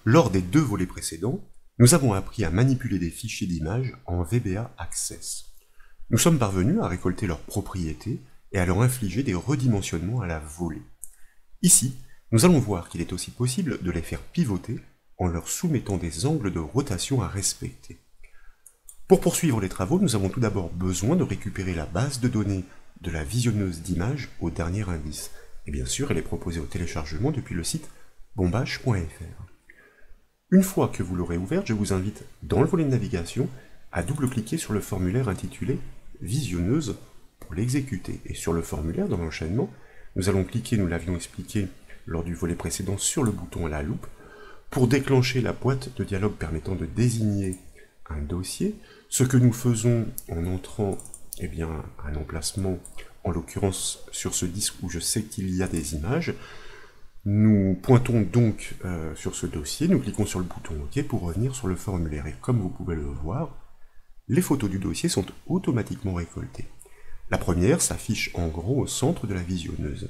Lors des deux volets précédents, nous avons appris à manipuler des fichiers d'images en VBA Access. Nous sommes parvenus à récolter leurs propriétés et à leur infliger des redimensionnements à la volée. Ici, nous allons voir qu'il est aussi possible de les faire pivoter en leur soumettant des angles de rotation à respecter. Pour poursuivre les travaux, nous avons tout d'abord besoin de récupérer la base de données de la visionneuse d'images au dernier indice. Et bien sûr, elle est proposée au téléchargement depuis le site bombache.fr. Une fois que vous l'aurez ouverte, je vous invite, dans le volet de navigation, à double-cliquer sur le formulaire intitulé « Visionneuse » pour l'exécuter. Et sur le formulaire, dans l'enchaînement, nous allons cliquer, nous l'avions expliqué lors du volet précédent, sur le bouton à la loupe, pour déclencher la boîte de dialogue permettant de désigner un dossier, ce que nous faisons en entrant un emplacement, en l'occurrence sur ce disque où je sais qu'il y a des images. Nous pointons donc sur ce dossier, nous cliquons sur le bouton OK pour revenir sur le formulaire. Et comme vous pouvez le voir, les photos du dossier sont automatiquement récoltées. La première s'affiche en gros au centre de la visionneuse.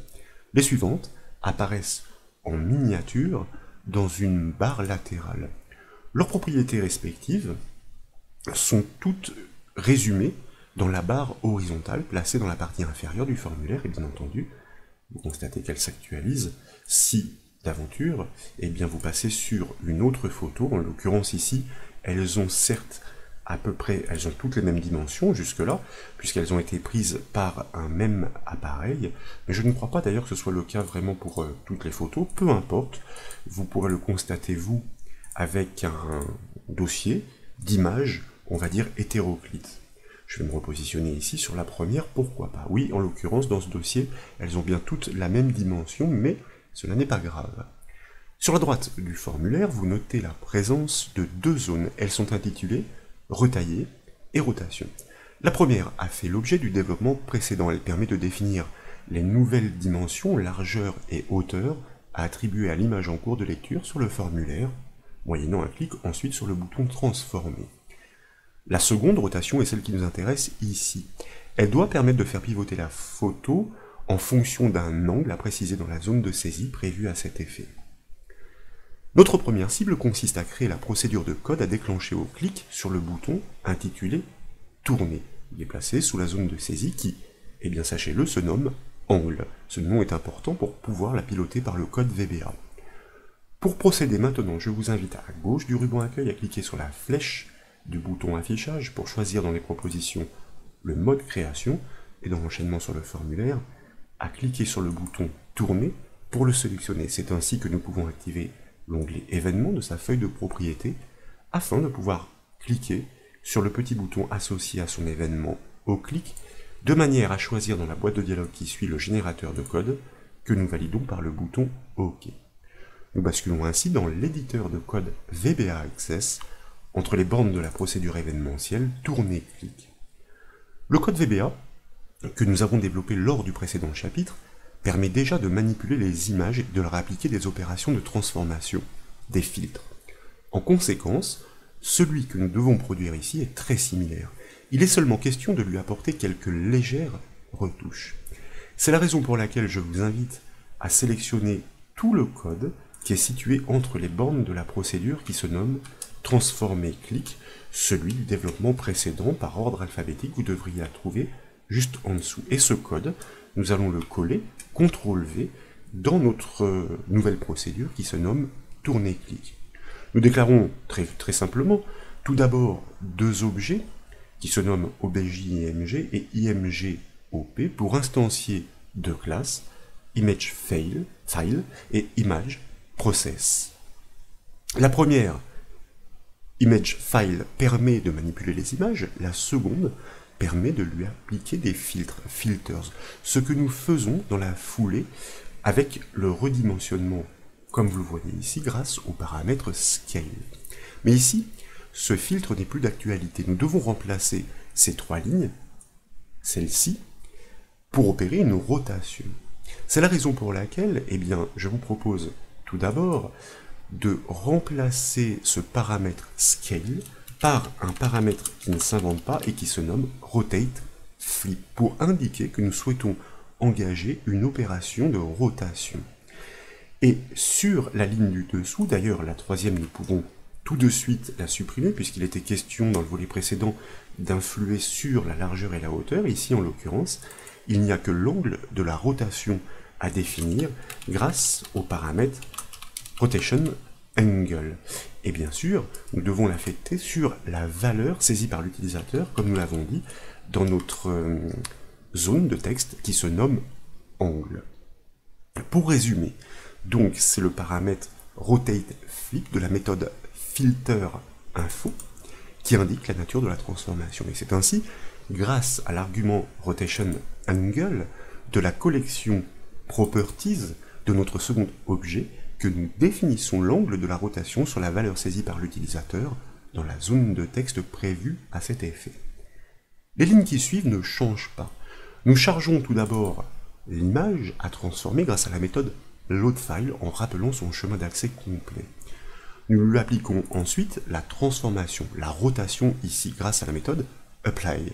Les suivantes apparaissent en miniature dans une barre latérale. Leurs propriétés respectives sont toutes résumées dans la barre horizontale placée dans la partie inférieure du formulaire, et bien entendu, vous constatez qu'elle s'actualise si, d'aventure, vous passez sur une autre photo. En l'occurrence ici, elles ont certes elles ont toutes les mêmes dimensions jusque-là, puisqu'elles ont été prises par un même appareil, mais je ne crois pas d'ailleurs que ce soit le cas vraiment pour toutes les photos. Peu importe, vous pourrez le constater vous avec un dossier d'images, on va dire hétéroclite. Je vais me repositionner ici sur la première, pourquoi pas. Oui, en l'occurrence, dans ce dossier, elles ont bien toutes la même dimension, mais cela n'est pas grave. Sur la droite du formulaire, vous notez la présence de deux zones. Elles sont intitulées Retailler et Rotation. La première a fait l'objet du développement précédent. Elle permet de définir les nouvelles dimensions, largeur et hauteur, à attribuer à l'image en cours de lecture sur le formulaire, moyennant un clic ensuite sur le bouton Transformer. La seconde rotation est celle qui nous intéresse ici. Elle doit permettre de faire pivoter la photo en fonction d'un angle à préciser dans la zone de saisie prévue à cet effet. Notre première cible consiste à créer la procédure de code à déclencher au clic sur le bouton intitulé « Tourner ». Il est placé sous la zone de saisie qui, sachez-le, se nomme « Angle ». Ce nom est important pour pouvoir la piloter par le code VBA. Pour procéder maintenant, je vous invite à gauche du ruban accueil à cliquer sur la flèche du bouton affichage pour choisir dans les propositions le mode création et dans l'enchaînement sur le formulaire, à cliquer sur le bouton tourner pour le sélectionner. C'est ainsi que nous pouvons activer l'onglet événements de sa feuille de propriété afin de pouvoir cliquer sur le petit bouton associé à son événement au clic de manière à choisir dans la boîte de dialogue qui suit le générateur de code que nous validons par le bouton OK. Nous basculons ainsi dans l'éditeur de code VBA Access entre les bornes de la procédure événementielle tourner-clic. Le code VBA, que nous avons développé lors du précédent chapitre, permet déjà de manipuler les images et de leur appliquer des opérations de transformation, des filtres. En conséquence, celui que nous devons produire ici est très similaire. Il est seulement question de lui apporter quelques légères retouches. C'est la raison pour laquelle je vous invite à sélectionner tout le code qui est situé entre les bornes de la procédure qui se nomme Transformer clic, celui du développement précédent par ordre alphabétique, vous devriez la trouver juste en dessous. Et ce code, nous allons le coller, CTRL-V, dans notre nouvelle procédure qui se nomme Tourner clic. Nous déclarons très simplement, tout d'abord, deux objets qui se nomment OBJIMG et IMGOP pour instancier deux classes, ImageFile et ImageProcess. La première, ImageFile, permet de manipuler les images, la seconde permet de lui appliquer des filters, ce que nous faisons dans la foulée avec le redimensionnement, comme vous le voyez ici, grâce au paramètre Scale. Mais ici, ce filtre n'est plus d'actualité. Nous devons remplacer ces trois lignes, celle-ci, pour opérer une rotation. C'est la raison pour laquelle, je vous propose tout d'abord de remplacer ce paramètre Scale par un paramètre qui ne s'invente pas et qui se nomme Rotate Flip, pour indiquer que nous souhaitons engager une opération de rotation. Et sur la ligne du dessous, d'ailleurs la troisième nous pouvons tout de suite la supprimer puisqu'il était question dans le volet précédent d'influer sur la largeur et la hauteur. Ici en l'occurrence, il n'y a que l'angle de la rotation à définir grâce au paramètre rotation angle. Et bien sûr, nous devons l'affecter sur la valeur saisie par l'utilisateur, comme nous l'avons dit, dans notre zone de texte qui se nomme angle. Pour résumer, donc c'est le paramètre rotate flip de la méthode filter info qui indique la nature de la transformation. Et c'est ainsi, grâce à l'argument rotation angle de la collection properties de notre second objet, que nous définissons l'angle de la rotation sur la valeur saisie par l'utilisateur dans la zone de texte prévue à cet effet. Les lignes qui suivent ne changent pas. Nous chargeons tout d'abord l'image à transformer grâce à la méthode loadFile en rappelant son chemin d'accès complet. Nous lui appliquons ensuite la transformation, la rotation ici grâce à la méthode apply.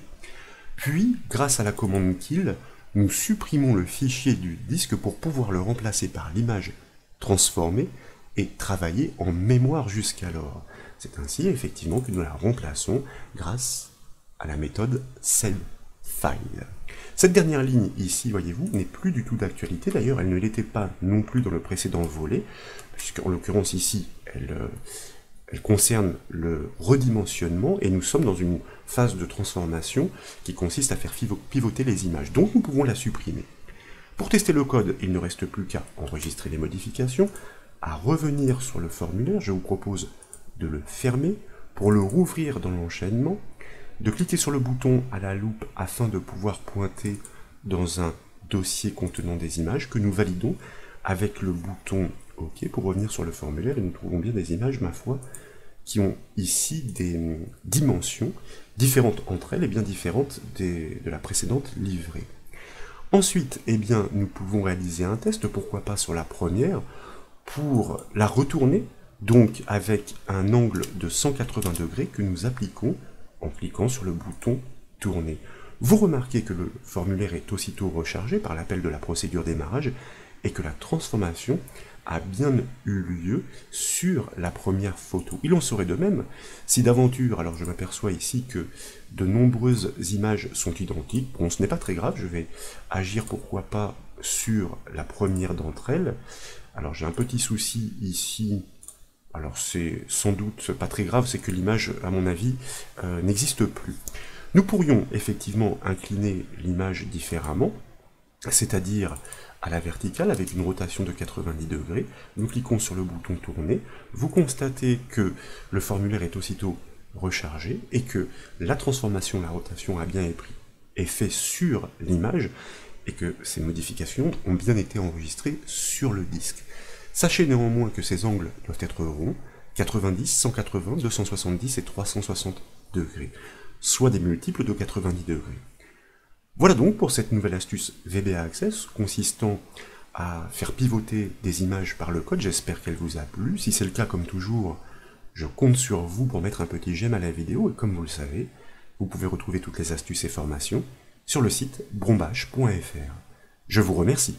Puis, grâce à la commande kill, nous supprimons le fichier du disque pour pouvoir le remplacer par l'image transformée et travailler en mémoire jusqu'alors. C'est ainsi effectivement que nous la remplaçons grâce à la méthode setFile. Cette dernière ligne ici, voyez-vous, n'est plus du tout d'actualité. D'ailleurs, elle ne l'était pas non plus dans le précédent volet, puisqu'en l'occurrence ici, elle concerne le redimensionnement, et nous sommes dans une phase de transformation qui consiste à faire pivoter les images. Donc nous pouvons la supprimer. Pour tester le code, il ne reste plus qu'à enregistrer les modifications, à revenir sur le formulaire. Je vous propose de le fermer pour le rouvrir dans l'enchaînement, de cliquer sur le bouton à la loupe afin de pouvoir pointer dans un dossier contenant des images que nous validons avec le bouton OK pour revenir sur le formulaire, et nous trouvons bien des images, ma foi, qui ont ici des dimensions différentes entre elles et bien différentes de la précédente livrée. Ensuite, eh bien, nous pouvons réaliser un test, pourquoi pas sur la première, pour la retourner, donc avec un angle de 180 degrés que nous appliquons en cliquant sur le bouton tourner. Vous remarquez que le formulaire est aussitôt rechargé par l'appel de la procédure démarrage et que la transformation a bien eu lieu sur la première photo. Il en serait de même si d'aventure, alors je m'aperçois ici que de nombreuses images sont identiques. Bon, ce n'est pas très grave, je vais agir pourquoi pas sur la première d'entre elles. Alors j'ai un petit souci ici. Alors c'est sans doute pas très grave, c'est que l'image, à mon avis, n'existe plus. Nous pourrions effectivement incliner l'image différemment, c'est-à-dire à la verticale avec une rotation de 90 degrés. Nous cliquons sur le bouton tourner. Vous constatez que le formulaire est aussitôt rechargé et que la transformation, la rotation a bien pris effet sur l'image et que ces modifications ont bien été enregistrées sur le disque. Sachez néanmoins que ces angles doivent être ronds, 90, 180, 270 et 360 degrés, soit des multiples de 90 degrés. Voilà donc pour cette nouvelle astuce VBA Access consistant à faire pivoter des images par le code. J'espère qu'elle vous a plu. Si c'est le cas, comme toujours, je compte sur vous pour mettre un petit j'aime à la vidéo. Et comme vous le savez, vous pouvez retrouver toutes les astuces et formations sur le site brombache.fr. Je vous remercie.